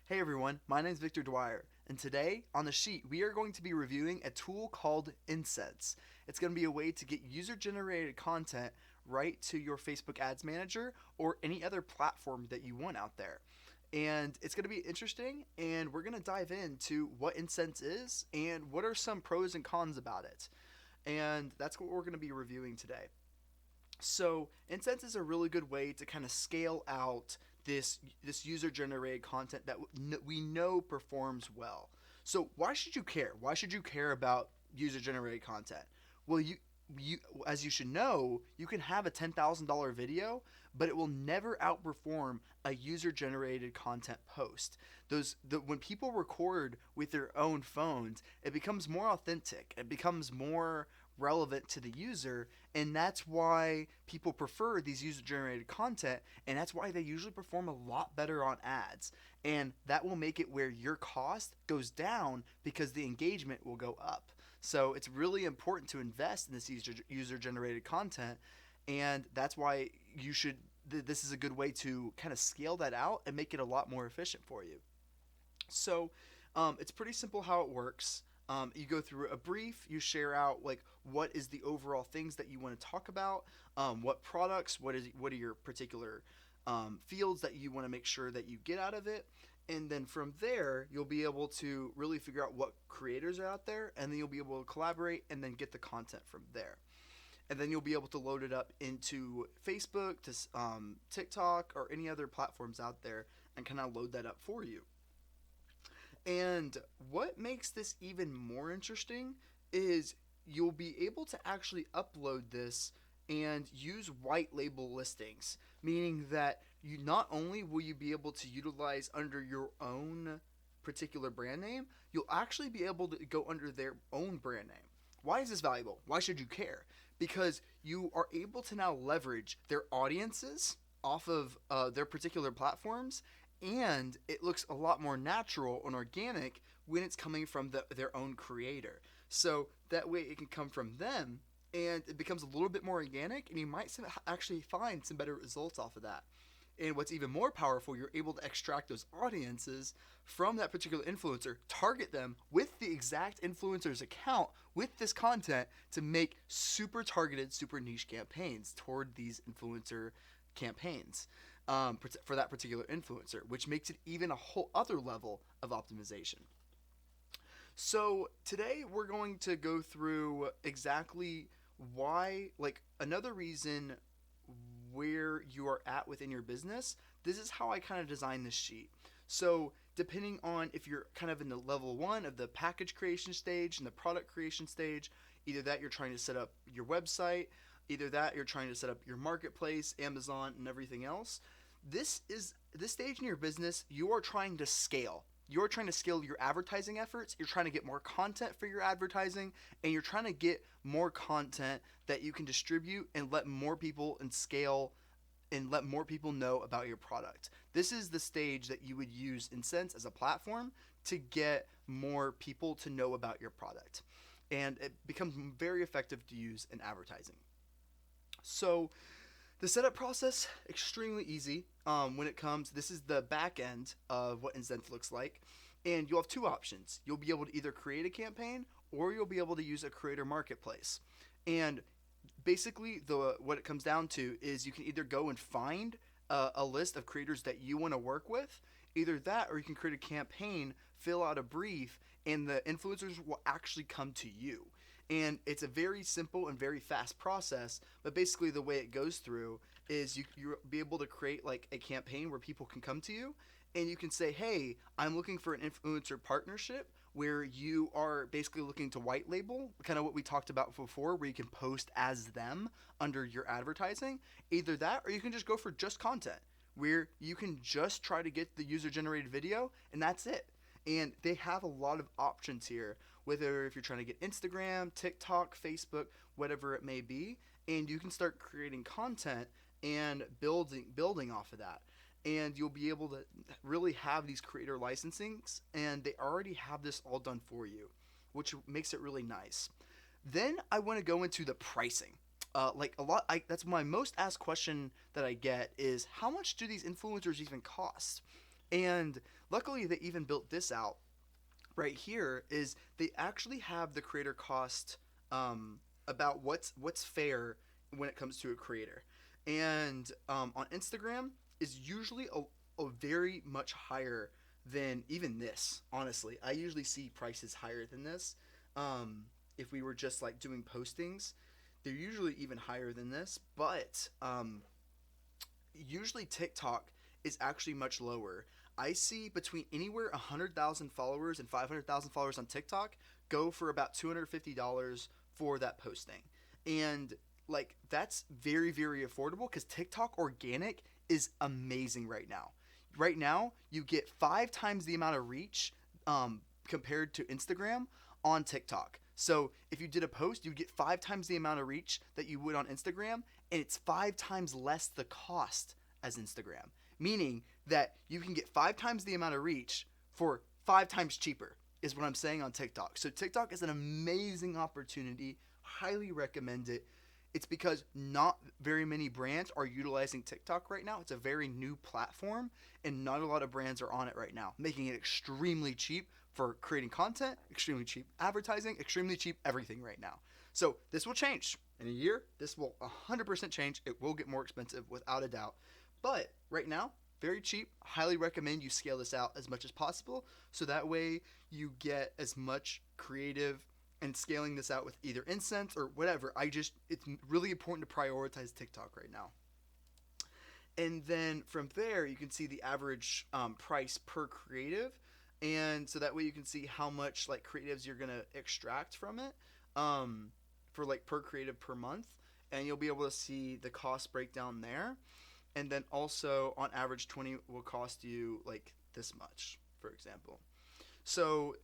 Hey everyone, my name is Victor Dwyer, and today on the sheet we are going to be reviewing a tool called Insense. It's going to be a way to get user generated content right to your Facebook Ads Manager or any other platform that you want out there. And it's going to be interesting, and we're going to dive into what Insense is and what are some pros and cons about it. And that's what we're going to be reviewing today. So Incense is a really good way to kind of scale out this user generated content that we know performs well. So why should you care? Why should you care about user generated content? Well, you as you should know, you can have a $10,000 video, but it will never outperform a user generated content post. When people record with their own phones, it becomes more authentic. It becomes more relevant to the user, and that's why people prefer these user generated content, and that's why they usually perform a lot better on ads, and that will make it where your cost goes down because the engagement will go up. So it's really important to invest in this user generated content, and that's why this is a good way to kind of scale that out and make it a lot more efficient for you. So it's pretty simple how it works. You go through a brief, you share out like what is the overall things that you want to talk about, what products, what are your particular fields that you want to make sure that you get out of it, and then from there you'll be able to really figure out what creators are out there, and then you'll be able to collaborate and then get the content from there. And then you'll be able to load it up into Facebook, to TikTok, or any other platforms out there, and kind of load that up for you. And what makes this even more interesting is you'll be able to actually upload this and use white label listings, meaning that you not only will you be able to utilize under your own particular brand name, you'll actually be able to go under their own brand name. Why is this valuable? Why should you care? Because you are able to now leverage their audiences off of their particular platforms, and it looks a lot more natural and organic when it's coming from their own creator. So that way it can come from them, and it becomes a little bit more organic, and you might actually find some better results off of that. And what's even more powerful, you're able to extract those audiences from that particular influencer, target them with the exact influencer's account with this content to make super targeted, super niche campaigns toward these influencer campaigns, for that particular influencer, which makes it even a whole other level of optimization. So today we're going to go through exactly why, like another reason where you are at within your business. This is how I kind of design this sheet. So depending on if you're kind of in the level one of the package creation stage and the product creation stage, either that you're trying to set up your website, either that you're trying to set up your marketplace, Amazon, and everything else. This stage in your business, you are trying to scale. You're trying to scale your advertising efforts. You're trying to get more content for your advertising, and you're trying to get more content that you can distribute and let more people and scale and let more people know about your product. This is the stage that you would use Insense as a platform to get more people to know about your product. And it becomes very effective to use in advertising. So the setup process, extremely easy. When it comes, this is the back end of what Insense looks like. And you'll have two options. You'll be able to either create a campaign or you'll be able to use a creator marketplace. And basically, what it comes down to is you can either go and find a list of creators that you want to work with, either that, or you can create a campaign, fill out a brief, and the influencers will actually come to you. And it's a very simple and very fast process, but basically the way it goes through is you'll be able to create like a campaign where people can come to you, and you can say, hey, I'm looking for an influencer partnership, where you are basically looking to white label, kind of what we talked about before, where you can post as them under your advertising. Either that, or you can just go for just content, where you can just try to get the user generated video, and that's it. And they have a lot of options here, whether if you're trying to get Instagram, TikTok, Facebook, whatever it may be, and you can start creating content and building off of that. And you'll be able to really have these creator licensings, and they already have this all done for you, which makes it really nice. Then I want to go into the pricing. That's my most asked question that I get is, how much do these influencers even cost? And luckily, they even built this out right here. Is they actually have the creator cost about what's fair when it comes to a creator, and on Instagram is usually a very much higher than even this. Honestly, I usually see prices higher than this. If we were just like doing postings, they're usually even higher than this. But usually TikTok is actually much lower. I see between anywhere 100,000 followers and 500,000 followers on TikTok go for about $250 for that posting. And like that's very very affordable cuz TikTok organic is amazing right now. Right now, you get 5 times the amount of reach compared to Instagram on TikTok. So, if you did a post, you get 5 times the amount of reach that you would on Instagram, and it's 5 times less the cost as Instagram, meaning that you can get 5 times the amount of reach for 5 times cheaper is what I'm saying on TikTok. So TikTok is an amazing opportunity. Highly recommend it. It's because not very many brands are utilizing TikTok right now. It's a very new platform and not a lot of brands are on it right now, making it extremely cheap for creating content, extremely cheap advertising, extremely cheap everything right now. So this will change. In a year, this will 100% change. It will get more expensive without a doubt. But right now, very cheap. Highly recommend you scale this out as much as possible so that way you get as much creative and scaling this out with either Insense or whatever. It's really important to prioritize TikTok right now. And then from there, you can see the average price per creative. And so that way you can see how much like creatives you're going to extract from it for like per creative per month. And you'll be able to see the cost breakdown there. And then also on average 20 will cost you like this much, for example. So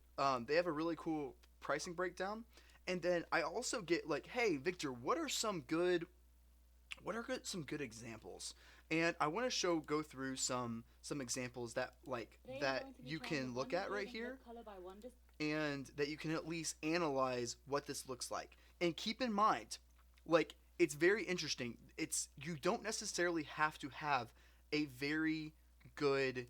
they have a really cool pricing breakdown. And then I also get like, hey Victor, some good examples? And I want to go through some examples that like that you can look at right here and that you can at least analyze what this looks like. And keep in mind, like it's very interesting. It's you don't necessarily have to have a very good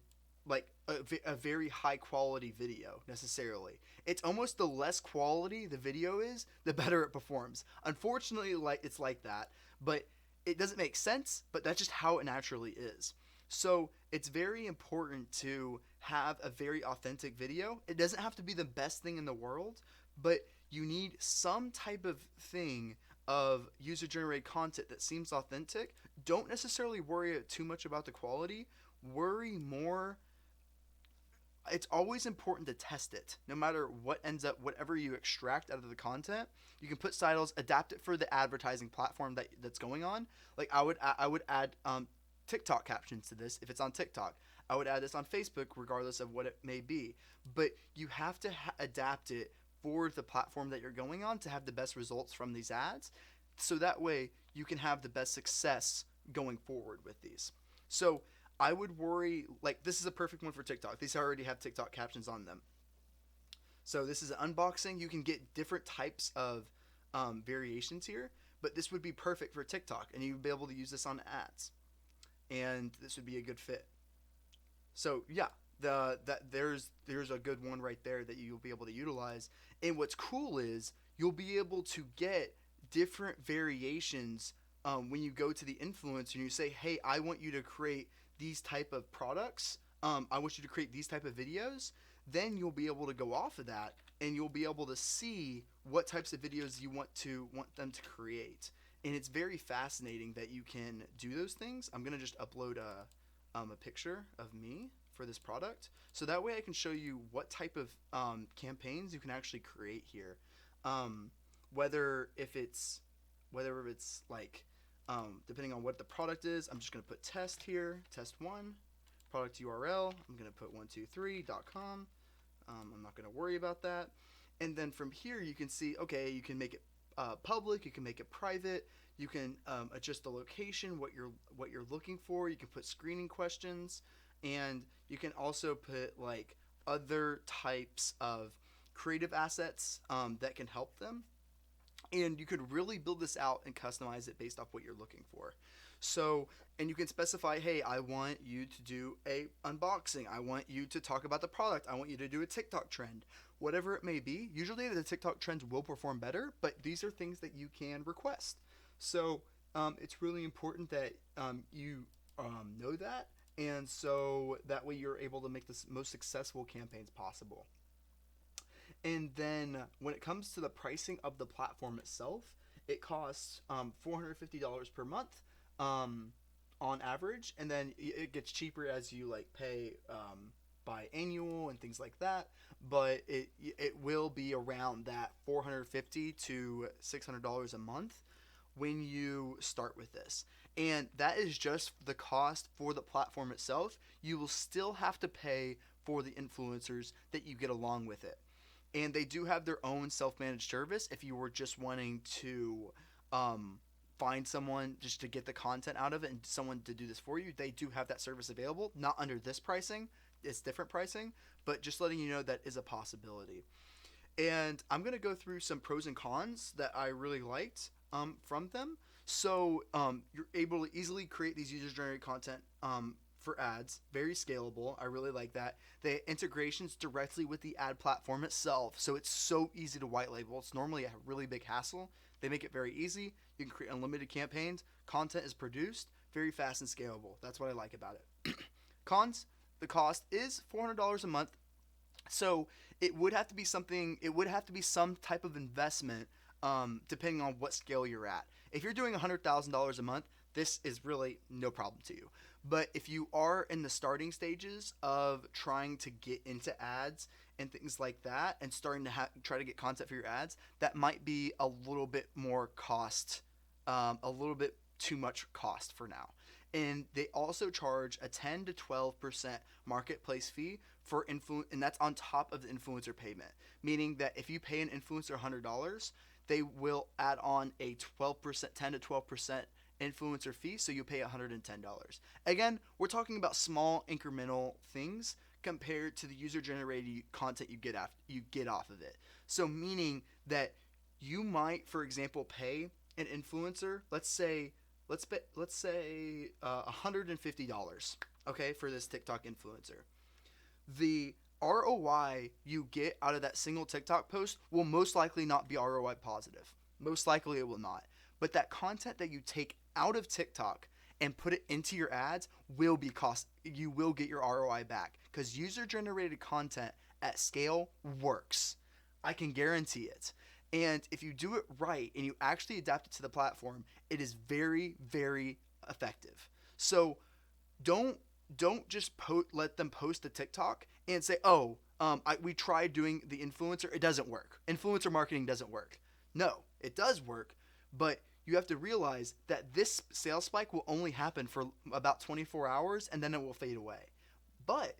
like a very high quality video necessarily. It's almost the less quality the video is, the better it performs. Unfortunately, like it's like that, but it doesn't make sense, but that's just how it naturally is. So it's very important to have a very authentic video. It doesn't have to be the best thing in the world, but you need some type of thing of user generated content that seems authentic. Don't necessarily worry too much about the quality. Worry more. It's always important to test it no matter what ends up whatever you extract out of the content. You can put titles, adapt it for the advertising platform that's going on. Like I would add TikTok captions to this if it's on TikTok. I would add this on Facebook regardless of what it may be, but you have to adapt it for the platform that you're going on to have the best results from these ads, so that way you can have the best success going forward with these. So I would worry, like this is a perfect one for TikTok. These already have TikTok captions on them. So this is an unboxing. You can get different types of variations here, but this would be perfect for TikTok, and you'd be able to use this on ads, and this would be a good fit. So yeah, there's a good one right there that you'll be able to utilize. And what's cool is you'll be able to get different variations when you go to the influencer and you say, hey, I want you to create these type of products. I want you to create these type of videos. Then you'll be able to go off of that and you'll be able to see what types of videos you want them to create. And it's very fascinating that you can do those things. I'm gonna just upload a picture of me for this product, so that way I can show you what type of campaigns you can actually create here. Whether it's like depending on what the product is, I'm just gonna put test here, test one, product URL. I'm gonna put 123.com. I'm not gonna worry about that. And then from here you can see, okay, you can make it public, you can make it private, you can adjust the location, what you're looking for. You can put screening questions, and you can also put like other types of creative assets that can help them. And you could really build this out and customize it based off what you're looking for. So, and you can specify, hey, I want you to do a unboxing. I want you to talk about the product. I want you to do a TikTok trend. Whatever it may be. Usually the TikTok trends will perform better, but these are things that you can request. So, it's really important that you know that, and so that way you're able to make the most successful campaigns possible. And then when it comes to the pricing of the platform itself, it costs $450 per month um, on average, and then it gets cheaper as you like pay by annual and things like that. But it will be around that 450 to $600 a month when you start with this. And that is just the cost for the platform itself. You will still have to pay for the influencers that you get along with it. And they do have their own self-managed service if you were just wanting to um, find someone just to get the content out of it and someone to do this for you. They do have that service available, not under this pricing. It's different pricing, but just letting you know that is a possibility. And I'm going to go through some pros and cons that I really liked from them. So you're able to easily create these user-generated content for ads. Very scalable. I really like that. They integrations directly with the ad platform itself, so it's so easy to white label. It's normally a really big hassle. They make it very easy. You can create unlimited campaigns. Content is produced very fast and scalable. That's what I like about it. Cons: the cost is $400 a month. So it would have to be something. It would have to be some type of investment, depending on what scale you're at. If you're doing $100,000 a month, this is really no problem to you. But if you are in the starting stages of trying to get into ads and things like that, and starting to try to get content for your ads, that might be a little bit more cost, a little bit too much cost for now. And they also charge a 10 to 12% marketplace fee for influence, and that's on top of the influencer payment. Meaning that if you pay an influencer $100, they will add on a 12%, 10 to 12% influencer fee, so you pay $110. Again, we're talking about small incremental things compared to the user generated content you get off of it. So meaning that you might, for example, pay an influencer, let's say $150, okay, for this TikTok influencer. The ROI you get out of that single TikTok post will most likely not be ROI positive. Most likely it will not. But that content that you take out of TikTok and put it into your ads will be cost. You will get your ROI back because user generated content at scale works. I can guarantee it. And if you do it right and you actually adapt it to the platform, it is very, very effective. So don't don't just let them post a TikTok and say, "Oh, we tried doing the influencer. It doesn't work. Influencer marketing doesn't work." No, it does work, but you have to realize that this sales spike will only happen for about 24 hours and then it will fade away. But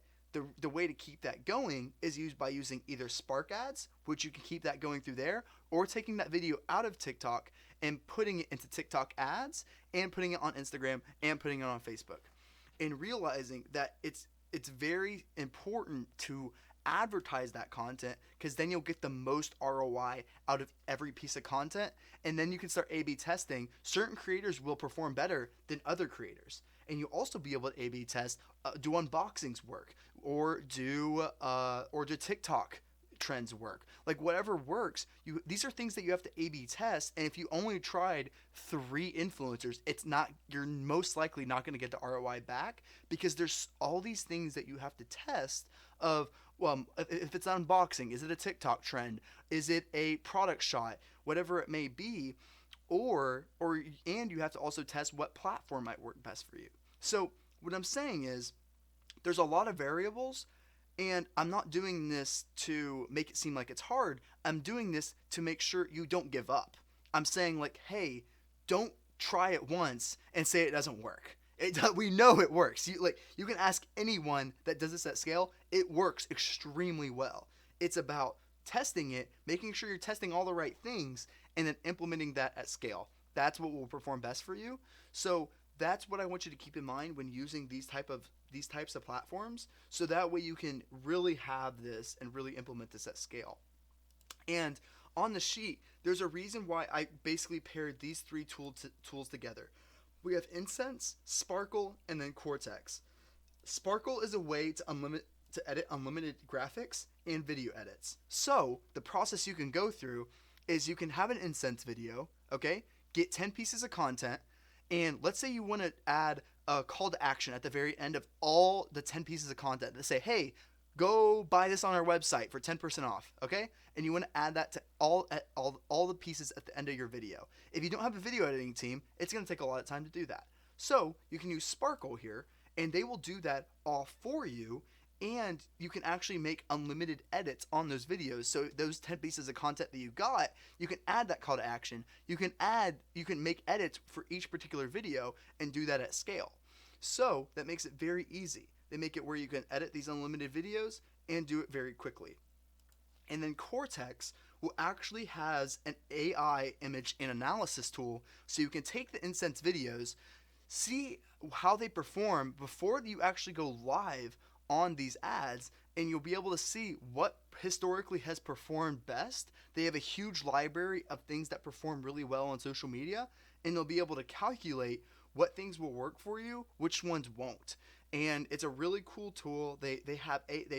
the way to keep that going is used by using either Spark ads, which you can keep that going through there, or taking that video out of TikTok and putting it into TikTok ads and putting it on Instagram and putting it on Facebook. And realizing that it's very important to advertise that content because then you'll get the most ROI out of every piece of content, and then you can start A/B testing. Certain creators will perform better than other creators, and you'll also be able to A/B test, do unboxings work, or do TikTok trends work, like whatever works. These are things that you have to A/B test, and if you only tried 3 influencers, you're most likely not going to get the ROI back because there's all these things that you have to test of, well, if it's unboxing, is it a TikTok trend, is it a product shot, whatever it may be, and you have to also test what platform might work best for you. So what I'm saying is there's a lot of variables, and I'm not doing this to make it seem like it's hard. I'm doing this to make sure you don't give up. I'm saying, like, hey, don't try it once and say it doesn't work. We know it works. You can ask anyone that does this at scale. It works extremely well. It's about testing it, making sure you're testing all the right things, and then implementing that at scale. That's what will perform best for you. So that's what I want you to keep in mind when using these types of platforms, so that way you can really have this and really implement this at scale. And on the sheet, there's a reason why I basically paired these three tools together. We have Insense, Sparkle, and then Cortex. Sparkle is a way to edit unlimited graphics and video edits. So the process you can go through is you can have an Insense video, okay? Get 10 pieces of content, and let's say you want to add a call to action at the very end of all the 10 pieces of content that say, hey, go buy this on our website for 10% off, okay? And you want to add that to all the pieces at the end of your video. If you don't have a video editing team, it's going to take a lot of time to do that. So you can use Sparkle here, and they will do that all for you, and you can actually make unlimited edits on those videos. So those 10 pieces of content that you got, you can add that call to action. You can make edits for each particular video and do that at scale. So that makes it very easy. They make it where you can edit these unlimited videos and do it very quickly. And then Cortex will actually has an AI image and analysis tool, so you can take the Insense videos, see how they perform before you actually go live on these ads, and you'll be able to see what historically has performed best. They have a huge library of things that perform really well on social media, and they'll be able to calculate what things will work for you, which ones won't. And it's a really cool tool. They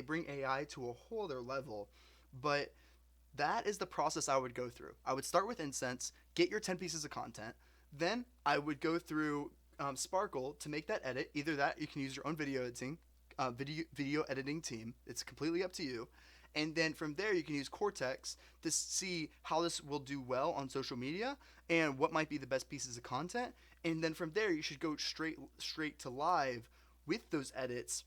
bring AI to a whole other level, but that is the process I would go through. I would start with Insense, get your 10 pieces of content, then I would go through Sparkle to make that edit. Either that, you can use your own video editing team. It's completely up to you. And then from there, you can use Cortex to see how this will do well on social media and what might be the best pieces of content. And then from there, you should go straight to live with those edits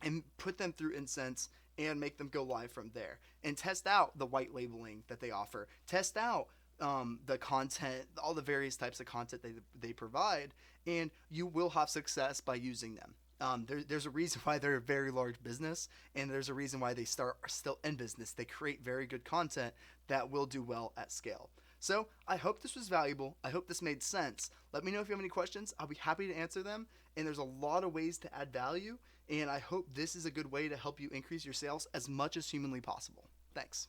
and put them through Insense and make them go live from there. And test out the white labeling that they offer. Test out the content, all the various types of content they provide, and you will have success by using them. There's a reason why they're a very large business, and there's a reason why they are still in business. They create very good content that will do well at scale. So I hope this was valuable. I hope this made sense. Let me know if you have any questions. I'll be happy to answer them. And there's a lot of ways to add value, and I hope this is a good way to help you increase your sales as much as humanly possible. Thanks.